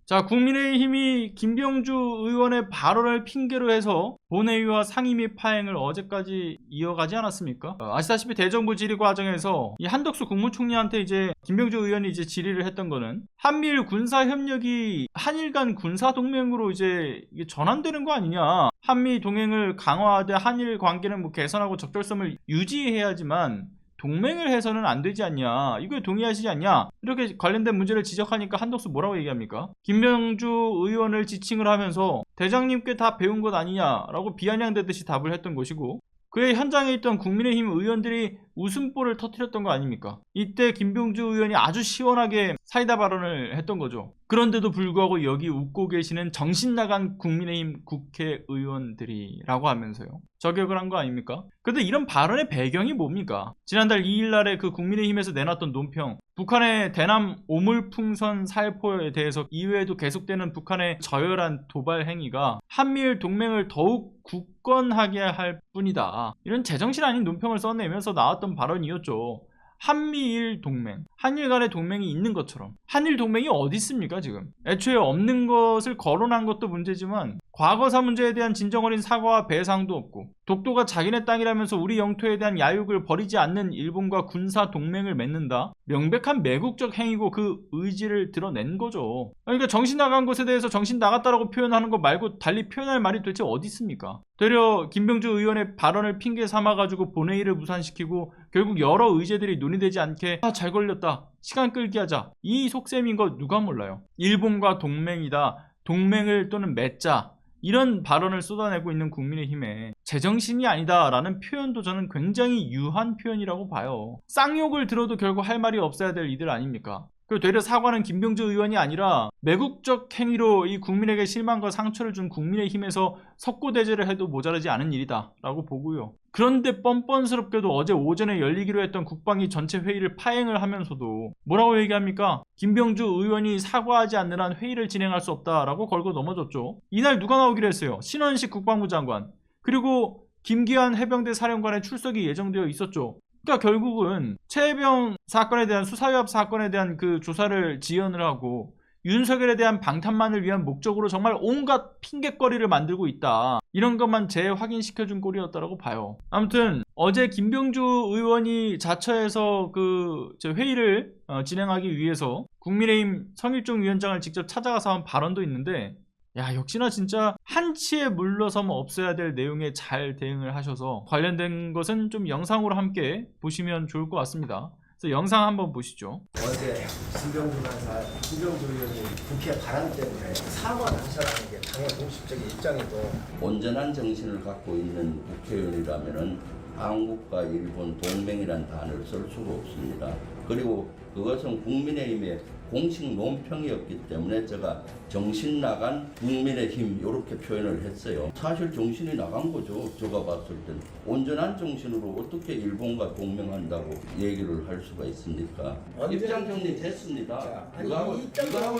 자, 국민의힘이 김병주 의원의 발언을 핑계로 해서 본회의와 상임위 파행을 어제까지 이어가지 않았습니까? 아시다시피 대정부 질의 과정에서 이 한덕수 국무총리한테 이제 김병주 의원이 이제 질의를 했던 거는 한미일 군사 협력이 한일 간 군사 동맹으로 이제 이게 전환되는 거 아니냐? 한미 동맹을 강화하되 한일 관계는 뭐 개선하고 적절성을 유지해야지만 동맹을 해서는 안 되지 않냐, 이거에 동의하시지 않냐, 이렇게 관련된 문제를 지적하니까 한덕수 뭐라고 얘기합니까? 김병주 의원을 지칭을 하면서 대장님께 다 배운 것 아니냐라고 비아냥대듯이 답을 했던 것이고, 그의 현장에 있던 국민의힘 의원들이 웃음보를 터뜨렸던 거 아닙니까? 이때 김병주 의원이 아주 시원하게 사이다 발언을 했던 거죠. 그런데도 불구하고 여기 웃고 계시는 정신나간 국민의힘 국회의원들이라고 하면서요, 저격을 한 거 아닙니까? 근데 이런 발언의 배경이 뭡니까? 지난달 2일날에 그 국민의힘에서 내놨던 논평, 북한의 대남 오물풍선 살포에 대해서 이외에도 계속되는 북한의 저열한 도발 행위가 한미일 동맹을 더욱 굳건하게 할 뿐이다, 이런 제정신 아닌 논평을 써내면서 나왔던 발언이었죠. 한미일 동맹, 한일 간의 동맹이 있는 것처럼. 한일 동맹이 어디 있습니까 지금? 애초에 없는 것을 거론한 것도 문제지만 과거사 문제에 대한 진정어린 사과와 배상도 없고, 독도가 자기네 땅이라면서 우리 영토에 대한 야욕을 버리지 않는 일본과 군사 동맹을 맺는다? 명백한 매국적 행위고 그 의지를 드러낸 거죠. 그러니까 정신 나간 것에 대해서 정신 나갔다라고 표현하는 거 말고 달리 표현할 말이 도대체 어디 있습니까? 되려 김병주 의원의 발언을 핑계 삼아가지고 본회의를 무산시키고 결국 여러 의제들이 논의되지 않게 잘 걸렸다, 시간 끌기 하자, 이 속셈인 거 누가 몰라요. 일본과 동맹이다, 동맹을 또는 맺자, 이런 발언을 쏟아내고 있는 국민의힘에 제정신이 아니다라는 표현도 저는 굉장히 유한 표현이라고 봐요. 쌍욕을 들어도 결국 할 말이 없어야 될 이들 아닙니까? 그리고 되려 사과는 김병주 의원이 아니라 매국적 행위로 이 국민에게 실망과 상처를 준 국민의힘에서 석고대죄를 해도 모자라지 않은 일이다 라고 보고요. 그런데 뻔뻔스럽게도 어제 오전에 열리기로 했던 국방위 전체 회의를 파행을 하면서도 뭐라고 얘기합니까? 김병주 의원이 사과하지 않는 한 회의를 진행할 수 없다라고 걸고 넘어졌죠. 이날 누가 나오기로 했어요? 신원식 국방부 장관, 그리고 김기환 해병대 사령관의 출석이 예정되어 있었죠. 그러니까 결국은 최혜병 사건에 대한 수사위합 사건에 대한 그 조사를 지연을 하고 윤석열에 대한 방탄만을 위한 목적으로 정말 온갖 핑곗거리를 만들고 있다, 이런 것만 재확인시켜준 꼴이었다고 봐요. 아무튼 어제 김병주 의원이 자처해서 그 회의를 진행하기 위해서 국민의힘 성일종 위원장을 직접 찾아가서 한 발언도 있는데, 야, 역시나 진짜 한치에 물러서면 없어야 될 내용에 잘 대응을 하셔서 관련된 것은 좀 영상으로 함께 보시면 좋을 것 같습니다. 그래서 영상 한번 보시죠. 어제 김병주 의원이 국회 바람 때문에 사과를 하셔라는 게 당의 공식적인 입장이고, 온전한 정신을 갖고 있는 국회의원이라면 한국과 일본 동맹이란 단어를 쓸 수가 없습니다. 그리고 그것은 국민의힘의 공식 논평이었기 때문에 제가 정신 나간 국민의힘 이렇게 표현을 했어요. 사실 정신이 나간 거죠. 제가 봤을 때는. 온전한 정신으로 어떻게 일본과 동맹한다고 얘기를 할 수가 있습니까? 입장 정리됐습니다. 이거하고 사과가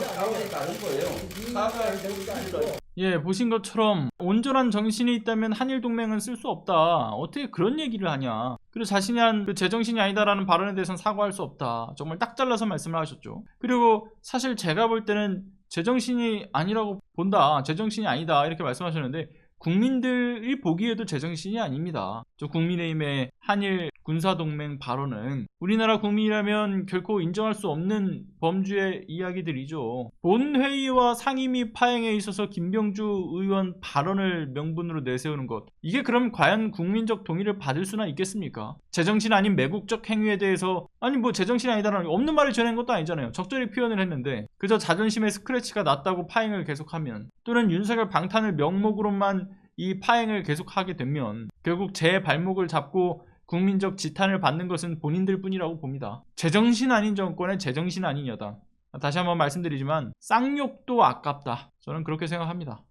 다른 거예요. 사과할 때부터. 예, 보신 것처럼 온전한 정신이 있다면 한일 동맹은 쓸 수 없다, 어떻게 그런 얘기를 하냐, 그리고 자신이 한 그 제정신이 아니다라는 발언에 대해서는 사과할 수 없다, 정말 딱 잘라서 말씀을 하셨죠. 그리고 사실 제가 볼 때는 제정신이 아니라고 본다, 제정신이 아니다 이렇게 말씀하셨는데, 국민들이 보기에도 제정신이 아닙니다. 저 국민의힘의 한일 군사동맹 발언은 우리나라 국민이라면 결코 인정할 수 없는 범주의 이야기들이죠. 본회의와 상임위 파행에 있어서 김병주 의원 발언을 명분으로 내세우는 것, 이게 그럼 과연 국민적 동의를 받을 수나 있겠습니까? 제정신 아닌 매국적 행위에 대해서 아니 뭐 제정신이 아니다라는 없는 말을 전한 것도 아니잖아요. 적절히 표현을 했는데 그저 자존심의 스크래치가 났다고 파행을 계속하면, 또는 윤석열 방탄을 명목으로만 이 파행을 계속하게 되면 결국 제 발목을 잡고 국민적 지탄을 받는 것은 본인들 뿐이라고 봅니다. 제정신 아닌 정권의 제정신 아닌 여당, 다시 한번 말씀드리지만 쌍욕도 아깝다, 저는 그렇게 생각합니다.